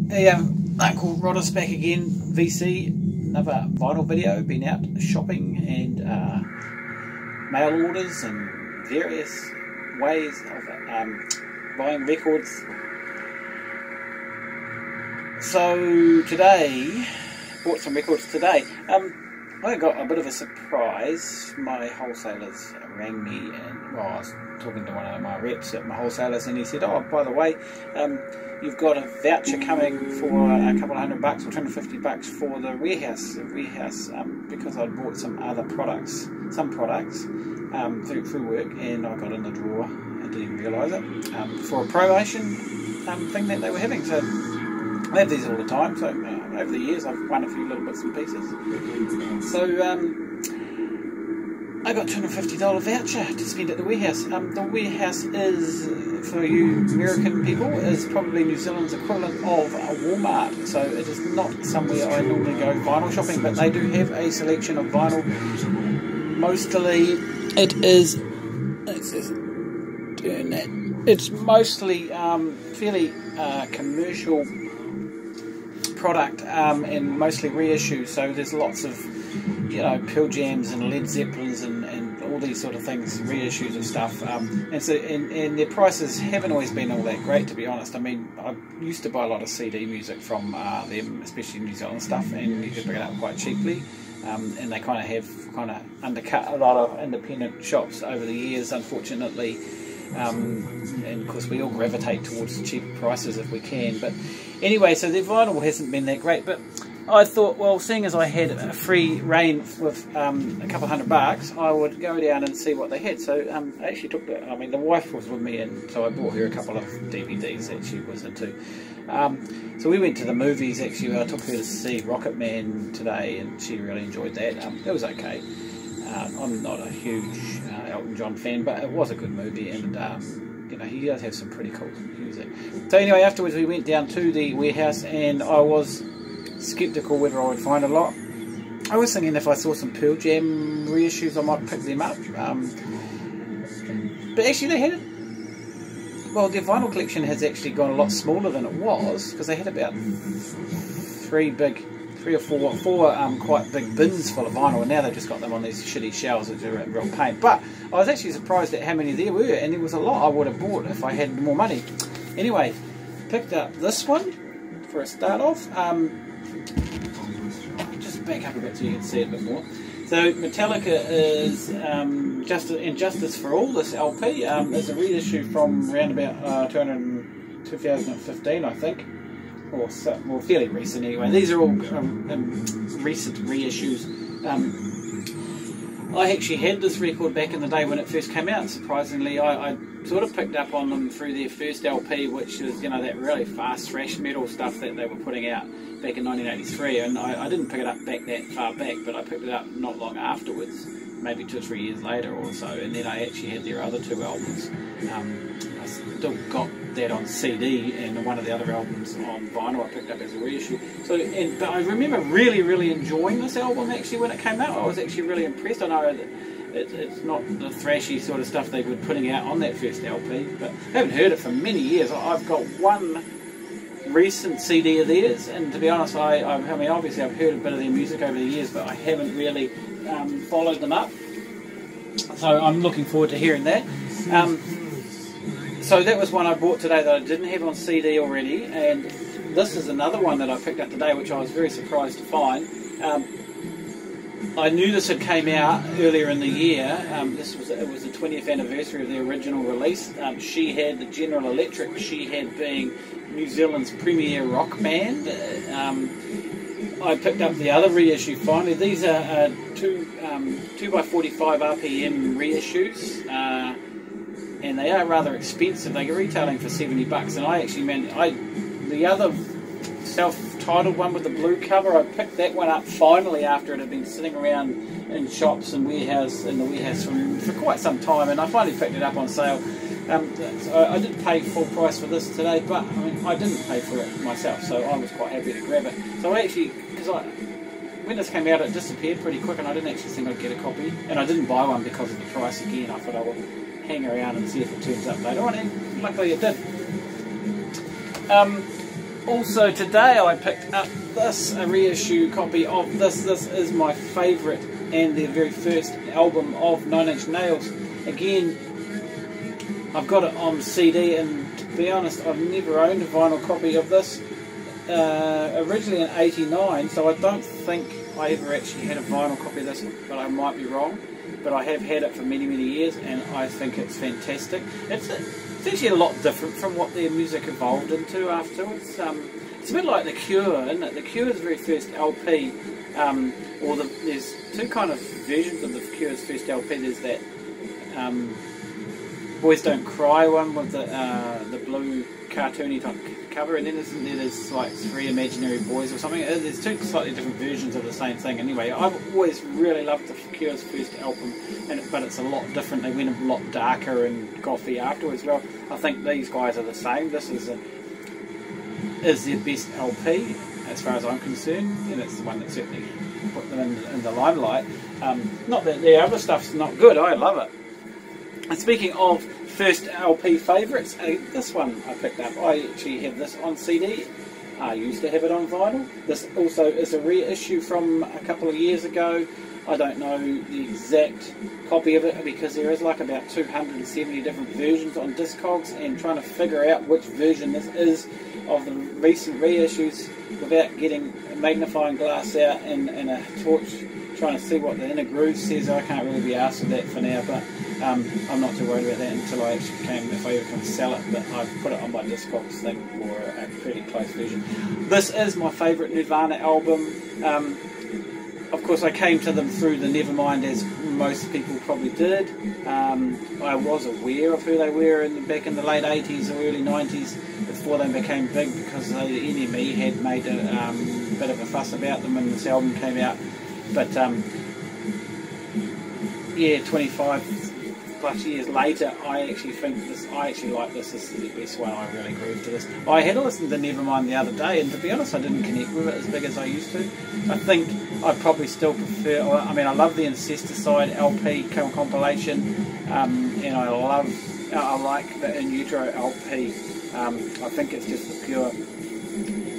Hey, Uncle Roddus back again, VC, another vinyl video, been out shopping and mail orders and various ways of buying records. So today, bought some records today. I got a bit of a surprise. My wholesalers rang me and, well, I was talking to one of my reps at my wholesalers and he said, oh, by the way, you've got a voucher coming for a couple of $100 or $250 for the warehouse, because I'd bought some other products, through work, and I got in the drawer and didn't even realise it, for a promotion thing that they were having. So I have these all the time, so over the years I've won a few little bits and pieces. So I got a $250 voucher to spend at the warehouse. The warehouse is, for you American people, is probably New Zealand's equivalent of a Walmart. So it is not somewhere I normally go vinyl shopping, but they do have a selection of vinyl. Mostly it is, let's just turn that, it's mostly fairly commercial product and mostly reissues, so there's lots of, you know, Pearl Jams and Led Zeppelins and all these sort of things, reissues of stuff, and so and their prices haven't always been all that great, to be honest. I mean, I used to buy a lot of CD music from them, especially New Zealand stuff, and you could pick it up quite cheaply, and they kind of undercut a lot of independent shops over the years, unfortunately. And of course we all gravitate towards the cheaper prices if we can, but anyway, so their vinyl hasn't been that great, but I thought, well, seeing as I had a free reign with a couple $100, I would go down and see what they had. So I actually took the wife was with me, and so I bought her a couple of DVDs that she was into. So we went to the movies. Actually, I took her to see Rocket Man today, and she really enjoyed that. It was okay. I'm not a huge Elton John fan, but it was a good movie, and you know, he does have some pretty cool music. So anyway, afterwards we went down to the warehouse, and I was sceptical whether I would find a lot. I was thinking if I saw some Pearl Jam reissues I might pick them up, but actually they had it. Well, their vinyl collection has actually gone a lot smaller than it was, because they had about three or four quite big bins full of vinyl, and now they've just got them on these shitty shelves, which are a real pain. But I was actually surprised at how many there were, and there was a lot I would have bought if I had more money. Anyway, picked up this one for a start off. Just back up a bit so you can see it a bit more. So Metallica is Justice for All. This LP is a reissue from around about 2015, I think. Or fairly recent anyway. These are all recent reissues. I actually had this record back in the day when it first came out. Surprisingly, I sort of picked up on them through their first LP, which is, you know, that really fast thrash metal stuff that they were putting out back in 1983. And I didn't pick it up that far back, but I picked it up not long afterwards, maybe 2 or 3 years later or so. And then I actually had their other 2 albums. I still got that on CD, and one of the other albums on vinyl I picked up as a reissue. So, but I remember really enjoying this album actually when it came out. I was actually really impressed. I know that it's not the thrashy sort of stuff they were putting out on that first LP, but I haven't heard it for many years. I've got one recent CD of theirs, and to be honest, I mean, obviously I've heard a bit of their music over the years, but I haven't really followed them up. So I'm looking forward to hearing that. So that was one I bought today that I didn't have on CD already, and this is another one that I picked up today, which I was very surprised to find. I knew this had came out earlier in the year. It was the 20th anniversary of the original release. She had the General Electric. She had being New Zealand's premier rock band. I picked up the other reissue finally. These are 2x45 RPM reissues. And they are rather expensive. They're retailing for $70, and I actually the other self-titled one with the blue cover, I picked that one up finally after it had been sitting around in shops and the warehouse for quite some time, and I finally picked it up on sale. So I did pay full price for this today, but I mean, I didn't pay for it myself, so I was quite happy to grab it. So I actually, when this came out, it disappeared pretty quick, and I didn't actually think I'd get a copy, and I didn't buy one because of the price again. I thought I would hang around and see if it turns up later on, and luckily it did. Also today I picked up this, a reissue copy of this. This is my favourite and their very first album of 9 Inch Nails. Again, I've got it on CD, and to be honest, I've never owned a vinyl copy of this. Originally in '89, so I don't think I ever actually had a vinyl copy of this, but I might be wrong. But I have had it for many, many years, and I think it's fantastic. It's actually a lot different from what their music evolved into afterwards. It's a bit like The Cure, isn't it? The Cure's very first LP, there's two kind of versions of The Cure's first LP. There's that Boys Don't Cry one with the blue cartoony type cover, and then there's like Three Imaginary Boys or something. There's two slightly different versions of the same thing. Anyway, I've always really loved The Cure's first album, but it's a lot different. They went a lot darker and gothy afterwards. Well, I think these guys are the same. This is their best LP as far as I'm concerned, and it's the one that certainly put them in the limelight. Not that the other stuff's not good. I love it. And speaking of first LP favourites, this one I picked up. I actually have this on CD. I used to have it on vinyl. This also is a reissue from a couple of years ago. I don't know the exact copy of it because there is like about 270 different versions on Discogs, and trying to figure out which version this is of the recent reissues without getting a magnifying glass out and a torch trying to see what the inner groove says. I can't really be asked with that for now, but I'm not too worried about that until I actually if I ever can sell it. But I've put it on my Discogs thing for a pretty close version. This is my favourite Nirvana album. Of course, I came to them through the Nevermind, as most people probably did. I was aware of who they were back in the late 80s or early 90s before they became big, because the NME had made a bit of a fuss about them when this album came out. But yeah, 25 plus years later, I actually like this. This is the best one. I really groove to this. I had to listen to Nevermind the other day, and to be honest, I didn't connect with it as big as I used to. I think I probably still prefer. I mean, I love the Incesticide LP compilation, and I like the In Utero LP. I think it's just the pure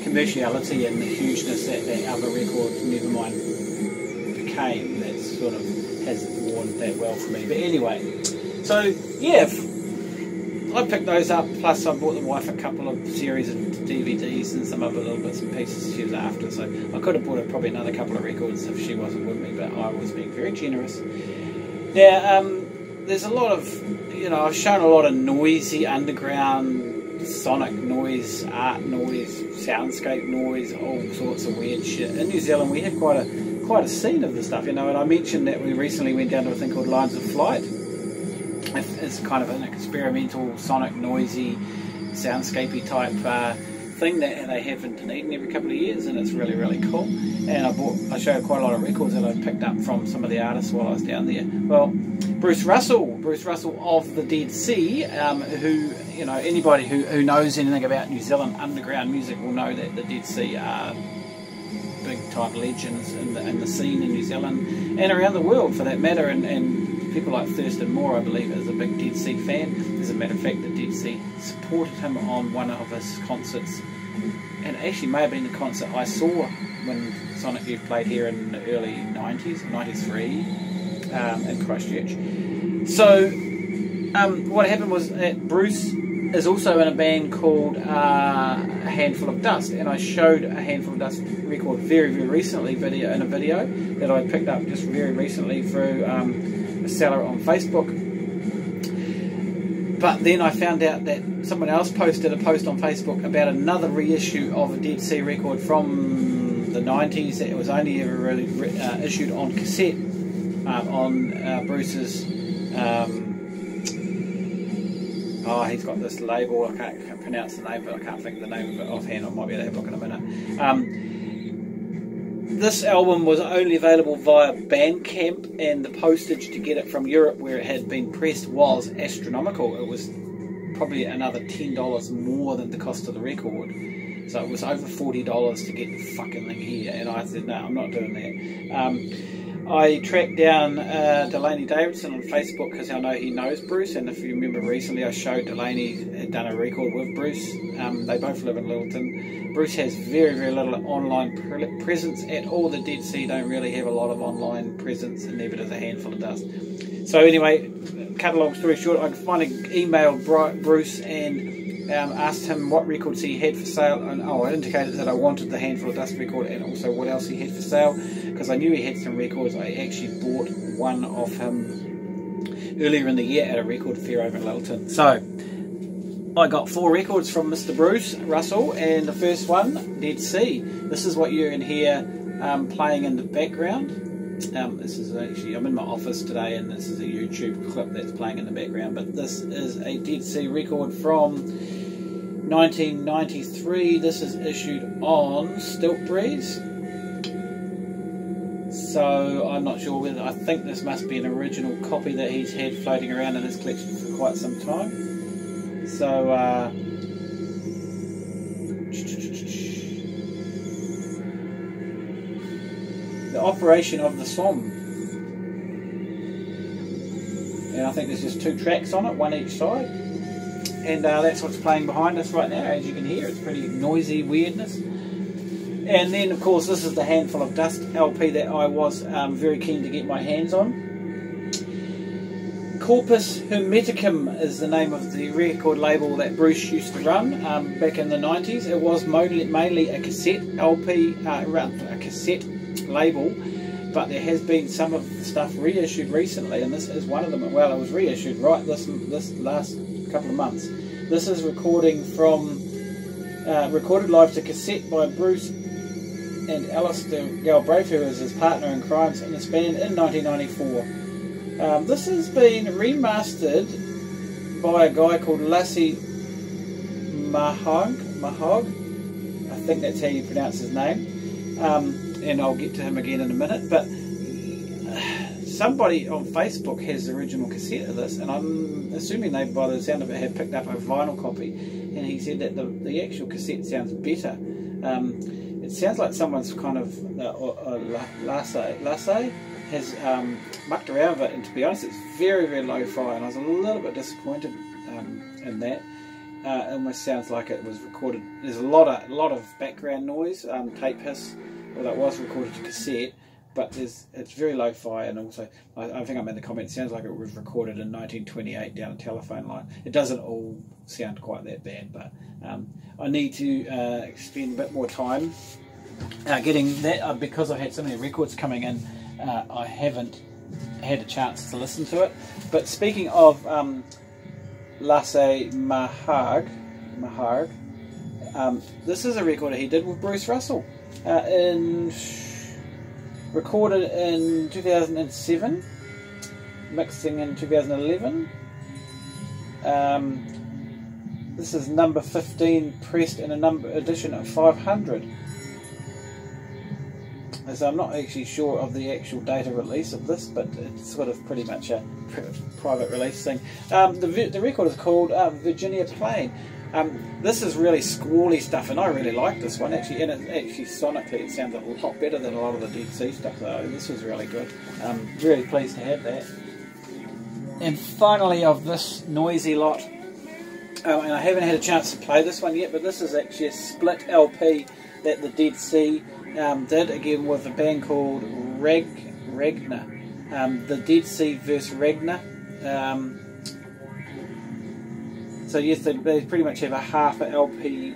commerciality and the hugeness that other record, Nevermind, became, that sort of hasn't worn that well for me. But anyway, so yeah, I picked those up, plus I bought the wife a couple of series of DVDs and some other little bits and pieces she was after, so I could have bought her probably another couple of records if she wasn't with me, but I was being very generous. Now, there's a lot of, I've shown a lot of noisy underground sonic noise, art noise, soundscape noise, all sorts of weird shit. In New Zealand we have quite a scene of this stuff, and I mentioned that we recently went down to a thing called Lines of Flight. It's kind of an experimental, sonic, noisy, soundscapey type thing that they have in Dunedin every couple of years, and it's really, really cool. And I showed quite a lot of records that I picked up from some of the artists while I was down there. Well, Bruce Russell of the Dead Sea, who, anybody who knows anything about New Zealand underground music will know that the Dead Sea are big time legends in the scene in New Zealand and around the world for that matter, and people like Thurston Moore, I believe, is a big Dead Sea fan. As a matter of fact, the Dead Sea supported him on one of his concerts, and actually may have been the concert I saw when Sonic Youth played here in the early 90s, 93, in Christchurch. So what happened was that Bruce is also in a band called A Handful of Dust, and I showed A Handful of Dust record very, very recently in a video that I picked up just very recently through a seller on Facebook. But then I found out that someone else posted a post on Facebook about another reissue of a Dead Sea record from the 90s that was only ever really issued on cassette on Bruce's he's got this label, I can't pronounce the name, but I can't think of the name of it offhand. I might be able to have a look in a minute. This album was only available via Bandcamp, and the postage to get it from Europe where it had been pressed was astronomical. It was probably another $10 more than the cost of the record. So it was over $40 to get the fucking thing here, and I said, no, I'm not doing that. I tracked down Delaney Davidson on Facebook because I know he knows Bruce, and if you remember recently I showed Delaney had done a record with Bruce. They both live in Littleton. Bruce has very, very little online presence at all. The Dead Sea don't really have a lot of online presence, and never does a handful of dust. So anyway, cut a long story short, I finally emailed Bruce and asked him what records he had for sale, and I indicated that I wanted the Handful of Dust record and also what else he had for sale, because I knew he had some records. I actually bought one off him earlier in the year at a record fair over in Littleton. So I got 4 records from Mr. Bruce Russell, and the first one, Dead Sea. This is what you're in here playing in the background. This is actually, I'm in my office today, and this is a YouTube clip that's playing in the background, but this is a Dead Sea record from 1993. This is issued on Stilt Breeze. So I'm not sure whether, I think this must be an original copy that he's had floating around in his collection for quite some time. So the operation of the Somme, and I think there's just 2 tracks on it, one each side, and that's what's playing behind us right now. As you can hear, it's pretty noisy weirdness. And then of course this is the Handful of Dust LP that I was very keen to get my hands on. Corpus Hermeticum is the name of the record label that Bruce used to run back in the 90s. It was mainly a cassette LP, a cassette label, but there has been some of the stuff reissued recently, and this is one of them. Well, it was reissued right this last couple of months. This is recording from recorded live to cassette by Bruce and Alistair Galbraith, who is his partner in crimes in this band, in 1994. This has been remastered by a guy called Lassie Mahog. I think that's how you pronounce his name. And I'll get to him again in a minute, but somebody on Facebook has the original cassette of this, and I'm assuming they, by the sound of it, have picked up a vinyl copy, and he said that the actual cassette sounds better. It sounds like someone's kind of Lasse has mucked around with it, and to be honest, it's very, very lo-fi, and I was a little bit disappointed in that. It almost sounds like it was recorded. There's a lot of background noise, tape hiss. Well, that was recorded to cassette, but it's very lo-fi, and also I think I made the comment, it sounds like it was recorded in 1928 down a telephone line. It doesn't all sound quite that bad, but I need to spend a bit more time getting that, because I had so many records coming in. I haven't had a chance to listen to it. But speaking of Lasse Mahag, this is a record he did with Bruce Russell. Recorded in 2007, mixing in 2011. This is number 15, pressed in a edition of 500. So I'm not actually sure of the actual date of release of this, but it's sort of pretty much a private release thing. The record is called Virginia Plain. This is really squally stuff, and I really like this one actually. And actually sonically, it sounds a lot better than a lot of the Dead Sea stuff. So this was really good. Really pleased to have that. And finally, of this noisy lot, and I haven't had a chance to play this one yet, but this is actually a split LP that the Dead Sea did, again with a band called Ragnar. The Dead Sea versus Ragnar. So yes, they pretty much have a half a LP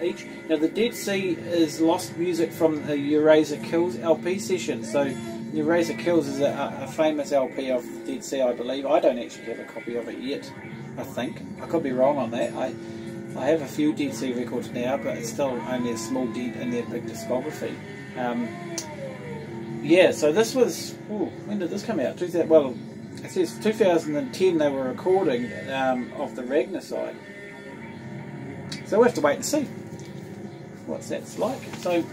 each. Now the Dead Sea is lost music from the Eraser Kills LP session. So Eraser Kills is a famous LP of the Dead Sea, I believe. I don't actually have a copy of it yet, I think. I could be wrong on that. I have a few Dead Sea records now, but it's still only a small dent in their big discography. Yeah, so this was, when did this come out? Well, it says 2010 they were recording of the Ragnar side. So we'll have to wait and see what that's like. So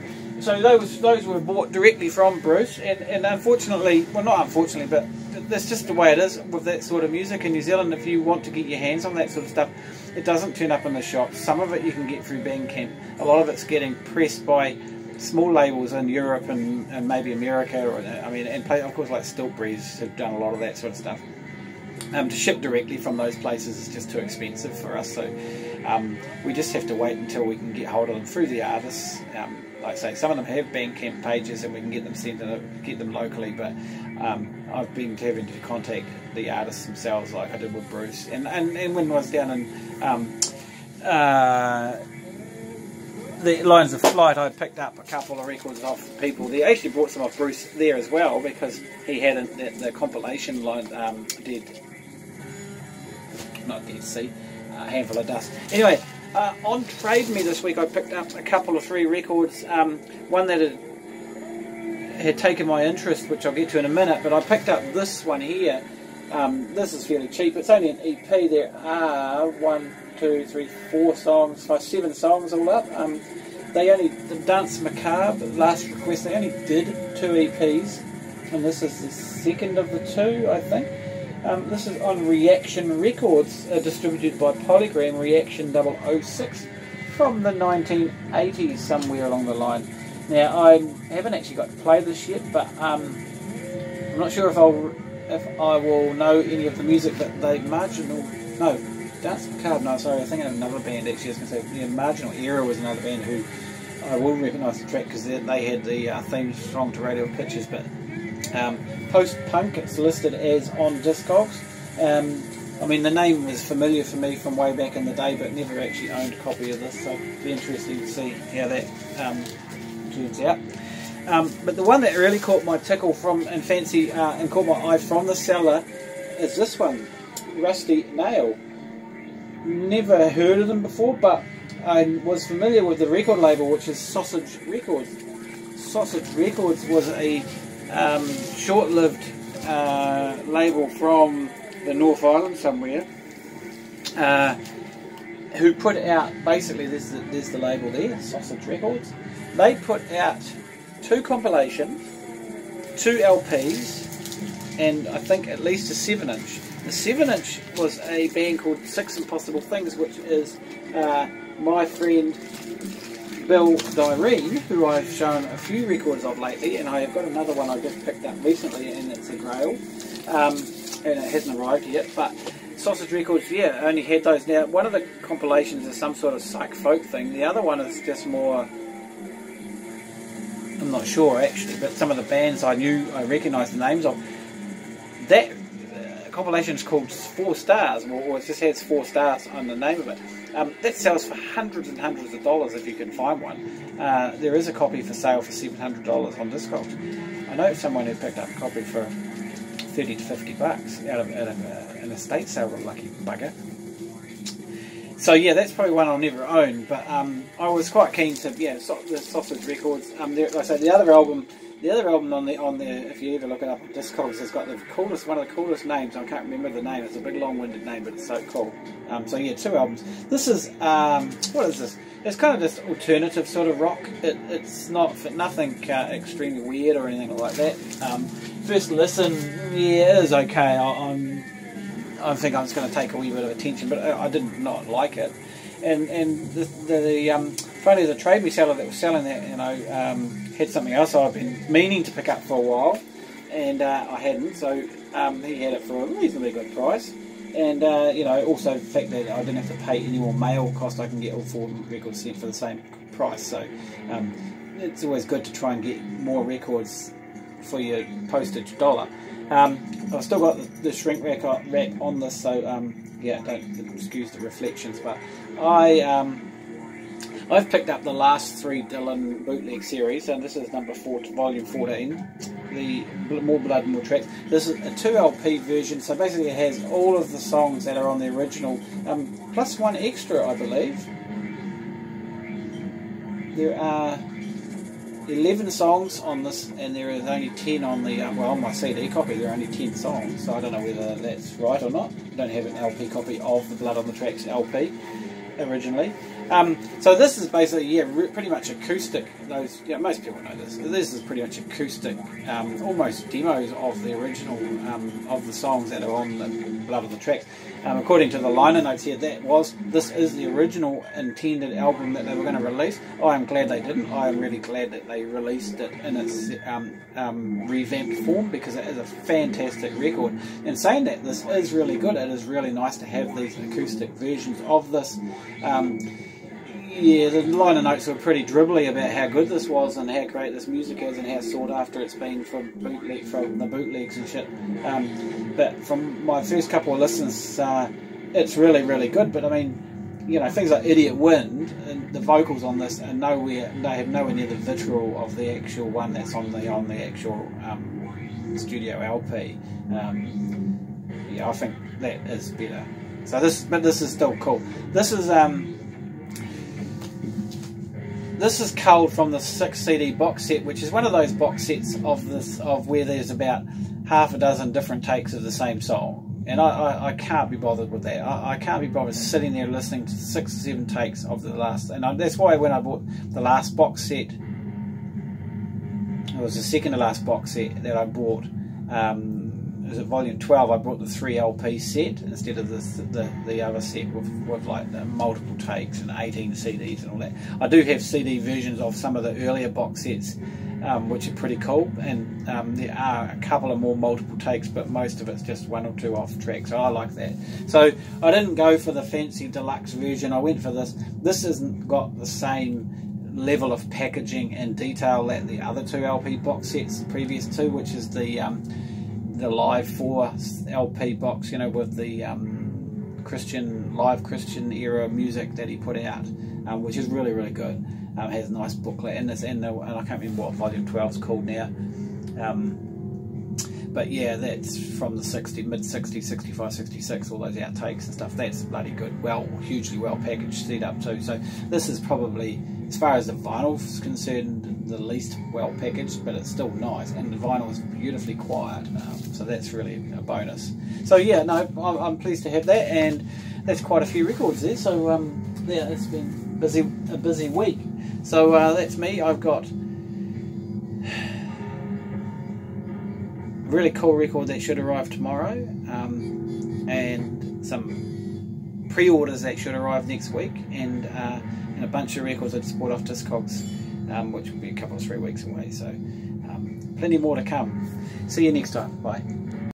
those were bought directly from Bruce, and unfortunately, well not unfortunately, but that's just the way it is with that sort of music in New Zealand. If you want to get your hands on that sort of stuff, it doesn't turn up in the shops. Some of it you can get through Bandcamp. A lot of it's getting pressed by small labels in Europe and maybe America, or I mean, and of course like Stiltbreeze have done a lot of that sort of stuff. To ship directly from those places is just too expensive for us, so we just have to wait until we can get hold of them through the artists. Like I say, some of them have Bandcamp pages and we can get them sent and get them locally, but I've been having to contact the artists themselves, like I did with Bruce. And when I was down in the Lines of Flight, I picked up a couple of records off people. They actually brought some off Bruce there as well, because he had the compilation line, Handful of Dust. Anyway, on Trade Me this week I picked up a couple of 3 records, one that had taken my interest, which I'll get to in a minute, but I picked up this one here. This is fairly cheap. It's only an EP. There are 4 songs, 7 songs all up. The Dance Macabre, Last Request, they only did 2 EPs, and this is the second of the 2, I think. This is on Reaction Records, distributed by Polygram, Reaction 006, from the 1980s, somewhere along the line. Now, I haven't actually got to play this yet, but I'm not sure if I will know any of the music that Dance Macabre, no, sorry, I think of another band actually. I was going to say, Marginal Era was another band who I will recognise the track, because they had the theme song to Radio Pictures, but Postpunk, it's listed as on Discogs. I mean, the name was familiar for me from way back in the day, but never actually owned a copy of this, so it'll be interesting to see how that turns out. But the one that really caught my tickle and fancy and caught my eye from the seller is this one, Rusty Nail. Never heard of them before, but I was familiar with the record label, which is Sausage Records. Sausage Records was a short-lived label from the North Island somewhere, who put out, basically there's the label there, Sausage Records. They put out 2 compilations, 2 LPs, and I think at least a 7-inch. The 7-inch was a band called Six Impossible Things, which is my friend Bill Dyrene, who I've shown a few records of lately, and I have got another one I just picked up recently, and it's a Grail, and it hasn't arrived yet, but Sausage Records, yeah, only had those. Now, one of the compilations is some sort of psych folk thing, the other one is just more, I'm not sure actually, but some of the bands I recognised the names of. That compilation is called 4 Stars, or it just has 4 stars on the name of it. That sells for hundreds and hundreds of dollars if you can find one. There is a copy for sale for $700 on Discogs. I know someone who picked up a copy for $30 to $50 out of an estate sale, the lucky bugger. So yeah, that's probably one I'll never own, but I was quite keen to, the Sausage Records. Like I say, the other album on the if you ever look it up on Discogs, has got one of the coolest names. I can't remember the name. It's a big long-winded name, but it's so cool. So yeah, 2 albums. This is what is this? It's kind of just alternative sort of rock. It's nothing extremely weird or anything like that. First listen, yeah, it is okay. I think I was going to take a wee bit of attention, but I did not like it. And finally the Trade Me seller that was selling that, had something else I've been meaning to pick up for a while, and I hadn't. So he had it for a reasonably good price, and also the fact that I didn't have to pay any more mail cost. I can get all 4 records sent for the same price. So it's always good to try and get more records for your postage dollar. I've still got the shrink rack on this, so don't excuse the reflections, but I've picked up the last 3 Dylan bootleg series, and this is number 4 to volume 14, the More Blood, More Tracks. This is a 2 LP version, so basically it has all of the songs that are on the original, plus 1 extra, I believe. There are 11 songs on this, and there is only 10 on the, on my CD copy there are only 10 songs, so I don't know whether that's right or not. I don't have an LP copy of the Blood on the Tracks LP originally. So this is basically, pretty much acoustic. Most people know this. This is pretty much acoustic, almost demos of the original, of the songs that are on the Blood on the Tracks. According to the liner notes here, this is the original intended album that they were going to release. I am glad they didn't. I am really glad that they released it in its revamped form, because it is a fantastic record. And saying that, this is really good. It is really nice to have these acoustic versions of this. Yeah, the liner notes were pretty dribbly about how good this was and how great this music is and how sought after it's been from the bootlegs and shit. But from my first couple of listens, it's really, really good. But I mean, you know, things like Idiot Wind and the vocals on this are nowhere. They have nowhere near the vitriol of the actual one that's on the actual studio LP. Yeah, I think that is better. So this is still cool. This is culled from the 6 CD box set, which is one of those box sets of where there's about half a dozen different takes of the same song, and I can't be bothered with that. I can't be bothered sitting there listening to 6 or 7 takes of the last, and that's why when I bought the last box set, it was the second to last box set that I bought. It was at volume 12. I bought the 3 LP set instead of the other set with like multiple takes and 18 CDs and all that. I do have CD versions of some of the earlier box sets, which are pretty cool, and there are a couple of more multiple takes, but most of it's just 1 or 2 off tracks, so I like that. So I didn't go for the fancy deluxe version. I went for this. This hasn't got the same level of packaging and detail that the other 2 LP box sets, the previous 2, which is the Live 4 LP box, you know, with the live Christian era music that he put out, which is really, really good. Has a nice booklet, and I can't remember what volume 12 is called now. But yeah, that's from the mid-60s, 65, 66, all those outtakes and stuff. That's bloody good. Hugely well packaged, set up too. So this is probably, as far as the vinyl is concerned, the least well packaged, but it's still nice, and the vinyl is beautifully quiet. So that's really a bonus. So yeah, no, I'm pleased to have that, and that's quite a few records there. So yeah, it's been a busy week. So that's me. I've got really cool record that should arrive tomorrow, and some pre-orders that should arrive next week, and a bunch of records I just bought off Discogs, which will be a couple of 3 weeks away. So plenty more to come. See you next time. Bye.